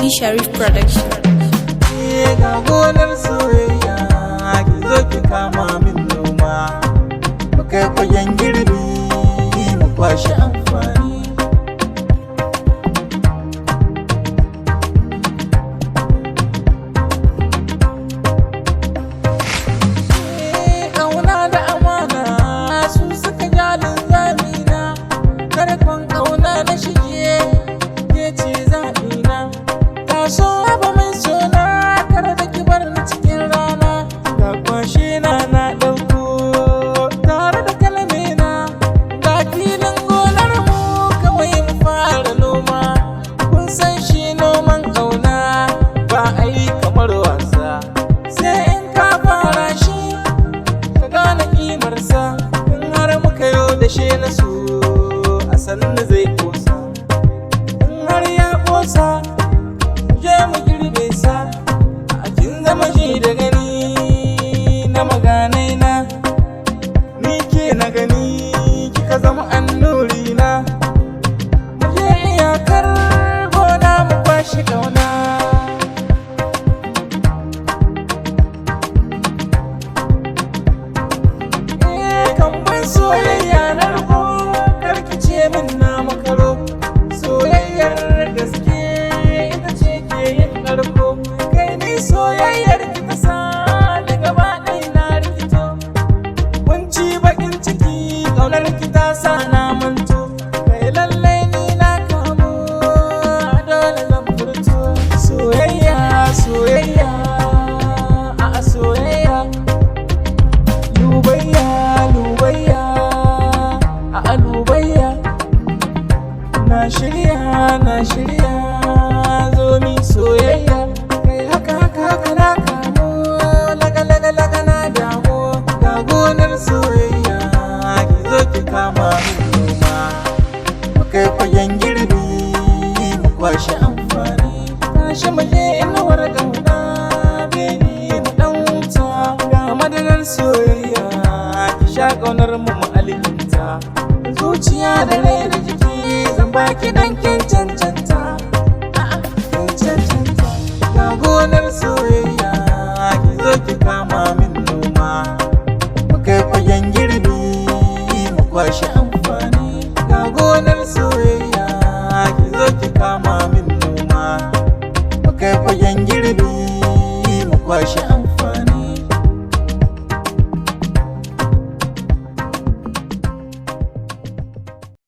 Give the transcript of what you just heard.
Sharif Production. Ga gonar soyayya ki zo ki kama min noma, mu kai fagen girbi mu kwashi amfani. Ƙauna da amana su suka jalin zamina, karfin ƙauna na shige ke ce zaɓina. So ba mai sona kar da ki bar ni cikin rana, ga kwashe na ɗauko tare da kalmena, ga filin gonar mu kawai mu fara noma. Kun san shi noman ƙauna ba a yi kamar wasa, sai in ka fara shi ka gane ƙimarsa. In har muka yo da shi na so a sannu zai kosa, in har ya kosa mu girbe sa. A kin zama shi da gani na maganai na, ni ke na gani kika zama annuri na. Mu je iyakar gona mu kwashi ƙauna. Kamban soyayya na rabo, karki ce min na makaro. Soyayyar gaske soyayyar ki ta sa ni gaba ɗaya na rikito, kunci bakin ciki ƙaunar ki ta sa na manto. Kai lallai ni na kamu dole zan furto. Soyayya soyayya a soyayya, lubayya lubayya a lubayya, na shirya zo mi soyayya. Haka na kamo laga na damu, ga gonar soyayya ki zo ki kama min noma, mu kai fagen girbi mu kwashi amfani. Tashi mu je inuwar ƙauna beni mu ɗan wuta, ga madarar soyayya ki sha ƙaunar mu alkinta. Zuciya da rai da jiki zan baki dan kin cancanta, ga gonar soyayya ki zo ki kama min noma, mu kai fagen girbi mu kwashi amfani. Ga gonar soyayya ki zo ki kama min noma, mu kai fagen girbi mu kwashi amfani.